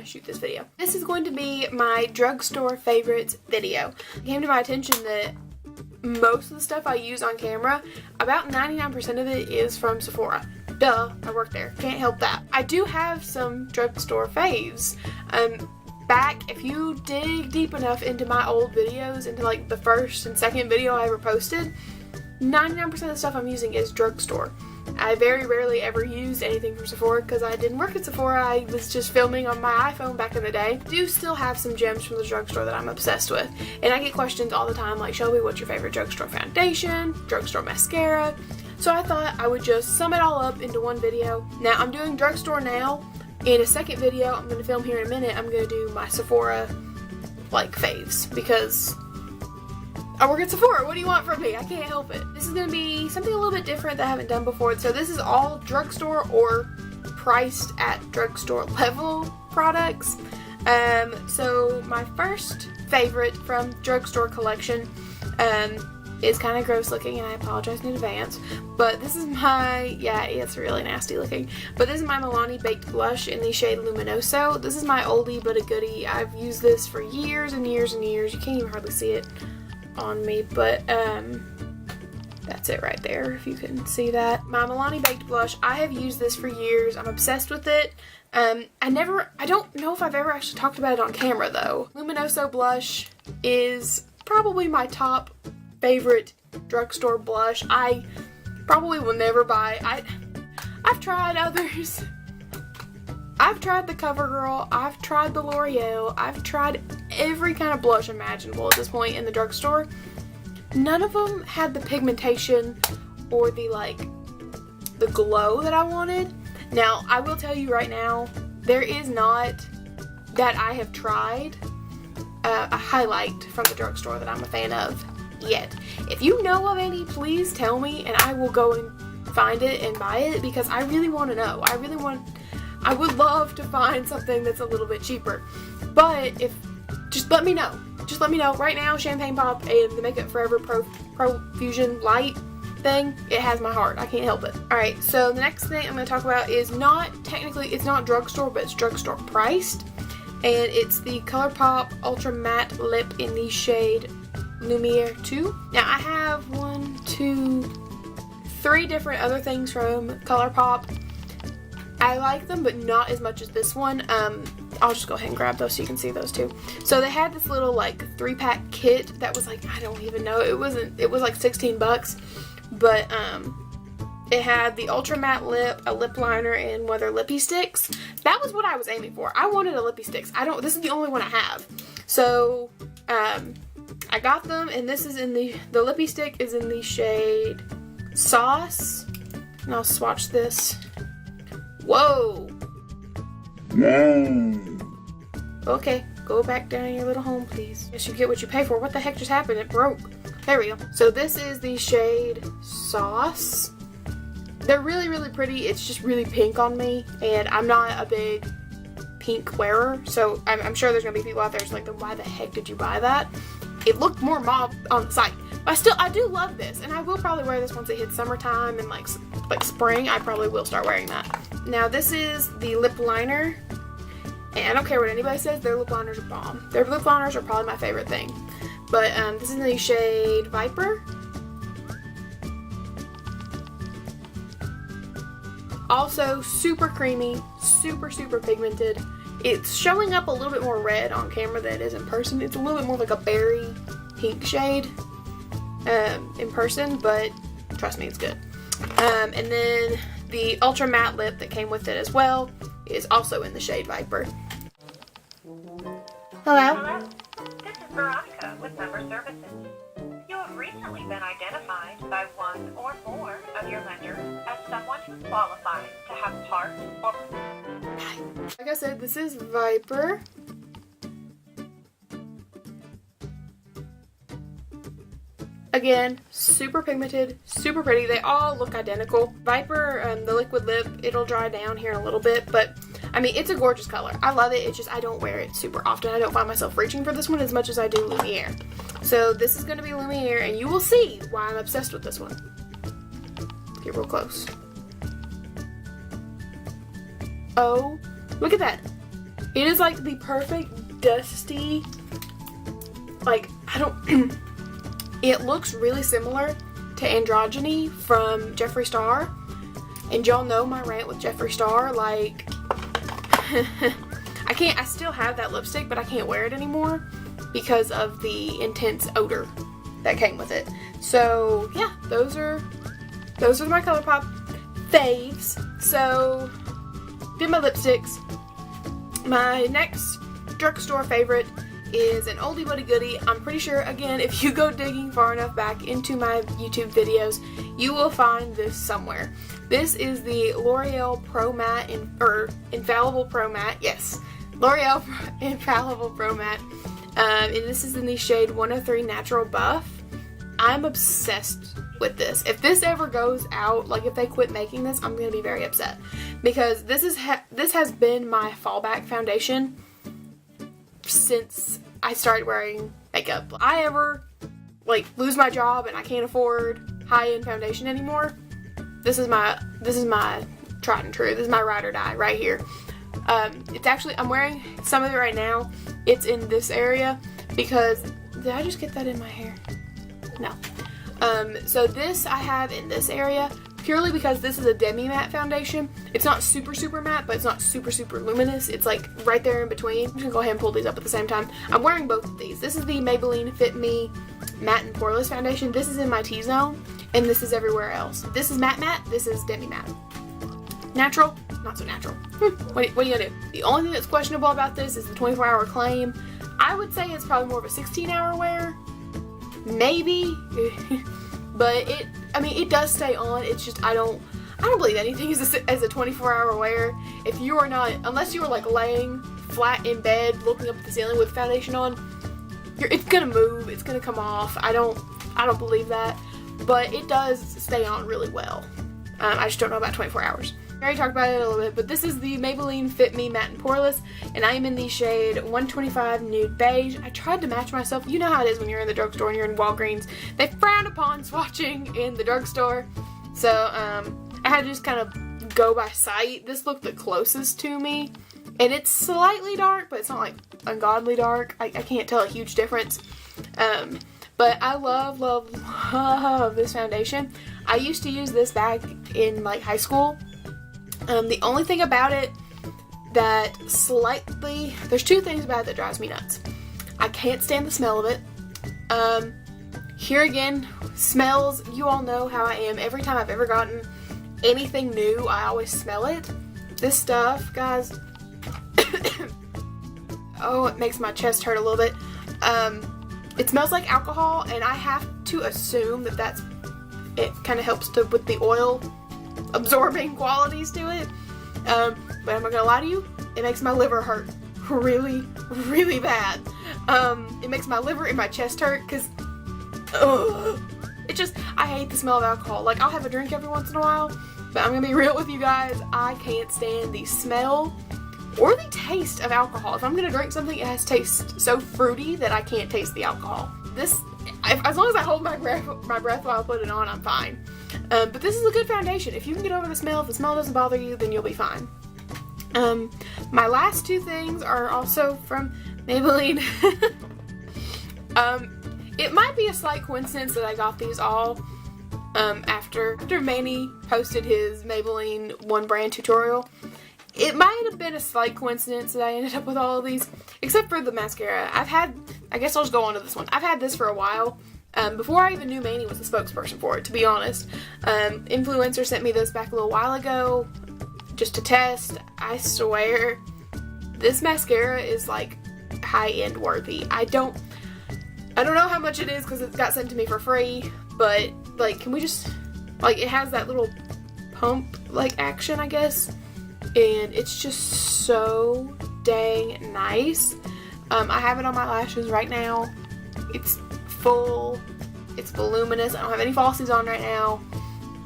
to shoot this video. This is going to be my drugstore favorites video. It came to my attention that most of the stuff I use on camera, about 99% of it is from Sephora. Duh, I work there. Can't help that. I do have some drugstore faves. Back, if you dig deep enough into my old videos, into like the first and second video I ever posted, 99% of the stuff I'm using is drugstore. I very rarely ever used anything from Sephora because I didn't work at Sephora. I was just filming on my iPhone back in the day. I do still have some gems from the drugstore that I'm obsessed with. And I get questions all the time like, Shelby, what's your favorite drugstore foundation? Drugstore mascara? So I thought I would just sum it all up into one video. Now I'm doing drugstore now. In a second video I'm going to film here in a minute, I'm going to do my Sephora like faves because I work at Sephora. What do you want from me? I can't help it. This is going to be something a little bit different that I haven't done before. So this is all drugstore or priced at drugstore level products. So my first favorite from drugstore collection is kind of gross looking, and I apologize in advance, but this is my, yeah, it's really nasty looking, but this is my Milani Baked Blush in the shade Luminoso. This is my oldie but a goodie. I've used this for years and years and years. You can't even hardly see it on me, but that's it right there, if you can see that. My Milani Baked Blush, I have used this for years. I'm obsessed with it. I don't know if I've ever actually talked about it on camera though. Luminoso blush is probably my top favorite drugstore blush. I probably will never buy. I've tried others. I've tried the CoverGirl, I've tried the L'Oreal, I've tried every kind of blush imaginable at this point in the drugstore. None of them had the pigmentation or the glow that I wanted. Now, I will tell you right now, there is not, that I have tried, a highlight from the drugstore that I'm a fan of yet. If you know of any, please tell me and I will go and find it and buy it because I really want to know. I would love to find something that's a little bit cheaper. But just let me know. Just let me know. Right now, Champagne Pop and the Makeup Forever Profusion Light thing, it has my heart. I can't help it. Alright, so the next thing I'm going to talk about is it's not drugstore, but it's drugstore priced. And it's the ColourPop Ultra Matte Lip in the shade Lumiere 2. Now I have 3 different other things from ColourPop. I like them, but not as much as this one. I'll just go ahead and grab those so you can see those too. So they had this little 3-pack kit that was I don't even know, it was like 16 bucks, but it had the Ultra Matte Lip, a lip liner, and one of their lippy sticks. That was what I was aiming for. I wanted a lippy sticks. This is the only one I have. So I got them, and this is in the lippy stick is in the shade Sauce. And I'll swatch this. Whoa. Okay, go back down in your little home, please. Yes, you get what you pay for. What the heck just happened? It broke. There we go. So this is the shade Sauce. They're really, really pretty. It's just really pink on me, and I'm not a big pink wearer, so I'm sure there's gonna be people out there just like, why the heck did you buy that? It looked more mauve on the site. But I do love this, and I will probably wear this once it hits summertime and like spring. I probably will start wearing that. Now this is the lip liner, and I don't care what anybody says, their lip liners are bomb. Their lip liners are probably my favorite thing. But this is in the shade Viper. Also super creamy, super, super pigmented. It's showing up a little bit more red on camera than it is in person. It's a little bit more like a berry pink shade in person, but trust me, it's good. And then the Ultra Matte Lip that came with it as well is also in the shade Viper. Hello? Hello, this is Veronica with Member Services. You have recently been identified by one or more of your lenders as someone who qualifies to have part or... Like I said, this is Viper. Again, super pigmented, super pretty. They all look identical. Viper, the liquid lip, it'll dry down here in a little bit, but I mean, it's a gorgeous color. I love it. It's just I don't wear it super often. I don't find myself reaching for this one as much as I do Lumiere. So this is going to be Lumiere, and you will see why I'm obsessed with this one. Get real close. Oh, look at that. It is like the perfect dusty, like, I don't, it looks really similar to Androgyny from Jeffree Star. And y'all know my rant with Jeffree Star, like, I still have that lipstick, but I can't wear it anymore because of the intense odor that came with it. So yeah, those are my ColourPop faves. So did my lipsticks. My next drugstore favorite is an oldie but a goodie. I'm pretty sure, again, if you go digging far enough back into my YouTube videos, you will find this somewhere. This is the L'Oreal Pro Matte, Infallible Pro Matte, yes. L'Oreal Infallible Pro Matte. And this is in the shade 103 Natural Buff. I'm obsessed with this. If this ever goes out, like if they quit making this, I'm going to be very upset. Because this has been my fallback foundation since I started wearing makeup. If I ever like lose my job and I can't afford high-end foundation anymore, this is my tried and true. This is my ride or die right here. It's actually, I'm wearing some of it right now. It's in this area because, did I just get that in my hair? No. So this I have in this area purely because this is a demi-matte foundation. It's not super matte, but it's not super luminous. It's like right there in between. I'm just gonna go ahead and pull these up at the same time. I'm wearing both of these. This is the Maybelline Fit Me Matte and Poreless Foundation. This is in my T-zone, and this is everywhere else. This is matte, this is demi-matte. Natural, not so natural. What are you gonna do? The only thing that's questionable about this is the 24-hour claim. I would say it's probably more of a 16-hour wear. Maybe. But it does stay on. It's just, I don't believe anything as a 24-hour wear. If you are not, unless you are like laying flat in bed looking up at the ceiling with foundation on, it's gonna move, it's gonna come off. I don't believe that. But it does stay on really well. I just don't know about 24 hours. I already talked about it a little bit, but this is the Maybelline Fit Me Matte and Poreless, and I am in the shade 125 Nude Beige. I tried to match myself. You know how it is when you're in the drugstore and you're in Walgreens. They frown upon swatching in the drugstore. So, I had to just kind of go by sight. This looked the closest to me, and it's slightly dark, but it's not like ungodly dark. I can't tell a huge difference. But I love this foundation. I used to use this back in like high school. The only thing about it that there's two things about it that drives me nuts. I can't stand the smell of it. Here again, smells, you all know how I am. Every time I've ever gotten anything new, I always smell it. This stuff, guys, oh, it makes my chest hurt a little bit. It smells like alcohol, and I have to assume that it kind of helps with the oil absorbing qualities to it. But I'm not gonna lie to you, it makes my liver hurt really bad. It makes my liver and my chest hurt because I hate the smell of alcohol. Like, I'll have a drink every once in a while, but I'm gonna be real with you guys, I can't stand the smell or the taste of alcohol. If I'm gonna drink something, it has to taste so fruity that I can't taste the alcohol. As long as I hold my breath while I put it on, I'm fine. But this is a good foundation. If you can get over the smell, if the smell doesn't bother you, then you'll be fine. My last two things are also from Maybelline. It might be a slight coincidence that I got these all after Manny posted his Maybelline one brand tutorial. It might have been a slight coincidence that I ended up with all of these, except for the mascara. I guess I'll just go on to this one. I've had this for a while. Before I even knew Manny was the spokesperson for it, to be honest. Influencer sent me this back a little while ago, just to test. I swear, this mascara is like high-end worthy. I don't know how much it is because it got sent to me for free, but like, can we just, like, it has that little pump like action, I guess, and it's just so dang nice. I have it on my lashes right now. It's full, it's voluminous. I don't have any falsies on right now.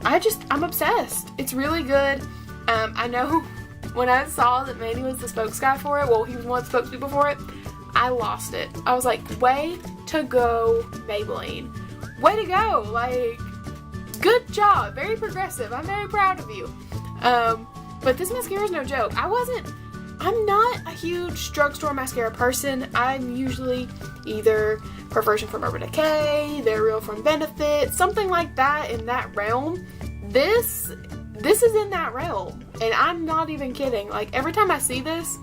I'm obsessed. It's really good. I know when I saw that Manny was the spokes guy for it, well, he was one of the spokespeople for it, I lost it. I was like, way to go, Maybelline. Way to go. Like, good job. Very progressive. I'm very proud of you. But this mascara is no joke. I I'm not a huge drugstore mascara person. I'm usually either Perversion from Urban Decay, They're Real from Benefit, something like that in that realm. This is in that realm, and I'm not even kidding. Like, every time I see this,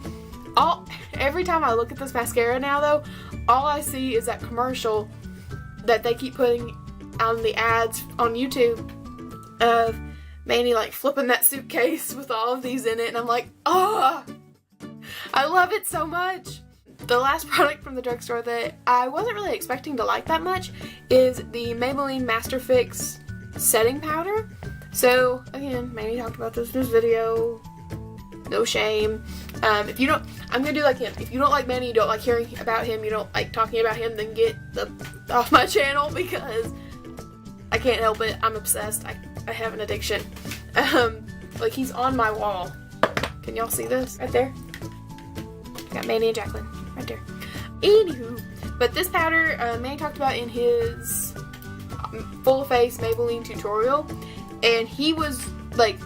every time I look at this mascara now though, all I see is that commercial that they keep putting on the ads on YouTube of Manny like flipping that suitcase with all of these in it, and I'm like, oh, I love it so much. The last product from the drugstore that I wasn't really expecting to like that much is the Maybelline Master Fix setting powder. So again, Manny talked about this in this video. No shame. If you don't, I'm gonna do like him. If you don't like Manny, you don't like hearing about him, you don't like talking about him, then get off my channel, because I can't help it. I'm obsessed. I have an addiction. Like, he's on my wall. Can y'all see this right there? Got Manny and Jacqueline right there. Anywho, but this powder Manny talked about in his full face Maybelline tutorial, and he was like,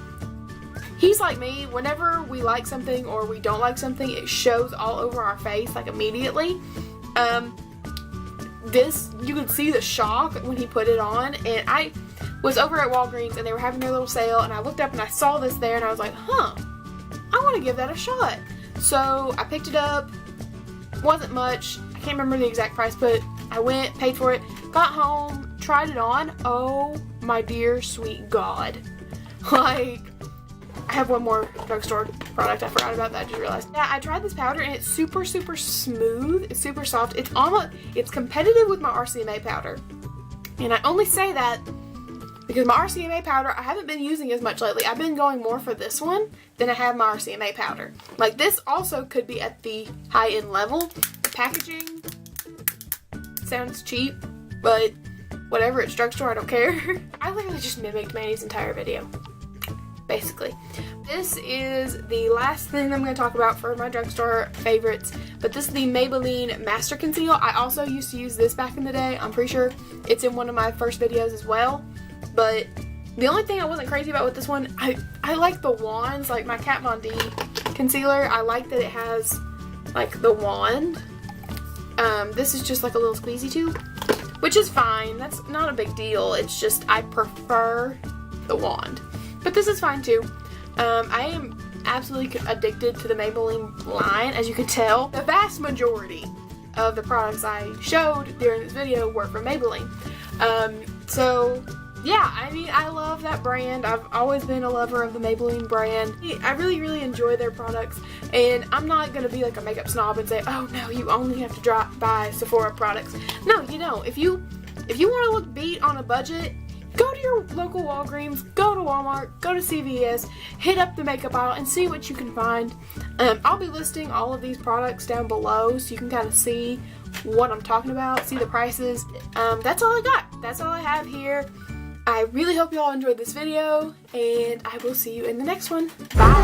he's like me. Whenever we like something or we don't like something, it shows all over our face like immediately. This, you could see the shock when he put it on, and I was over at Walgreens and they were having their little sale, and I looked up and I saw this there, and I was like, huh, I want to give that a shot. So I picked it up. Wasn't much. I can't remember the exact price, but I went, paid for it, got home, tried it on. Oh my dear sweet God. Like, I have one more drugstore product I forgot about that I just realized. Yeah, I tried this powder and it's super, super smooth. It's super soft. It's competitive with my RCMA powder. And I only say that because my RCMA powder, I haven't been using as much lately. I've been going more for this one than I have my RCMA powder. Like, this also could be at the high-end level. The packaging sounds cheap, but whatever, it's drugstore, I don't care. I literally just mimicked Manny's entire video, basically. This is the last thing I'm going to talk about for my drugstore favorites, but this is the Maybelline Master Conceal. I also used to use this back in the day. I'm pretty sure it's in one of my first videos as well. But the only thing I wasn't crazy about with this one, I like the wands, like my Kat Von D concealer. I like that it has like the wand. This is just like a little squeezy tube, which is fine. That's not a big deal. It's just I prefer the wand. But this is fine too. I am absolutely addicted to the Maybelline line, as you can tell. The vast majority of the products I showed during this video were from Maybelline. So yeah, I mean, I love that brand. I've always been a lover of the Maybelline brand. I really, really enjoy their products, and I'm not going to be like a makeup snob and say, oh no, you only have to buy Sephora products. No, you don't. If you want to look beat on a budget, go to your local Walgreens, go to Walmart, go to CVS, hit up the makeup aisle and see what you can find. I'll be listing all of these products down below so you can kind of see what I'm talking about, see the prices. That's all I got. That's all I have here. I really hope you all enjoyed this video, and I will see you in the next one. Bye!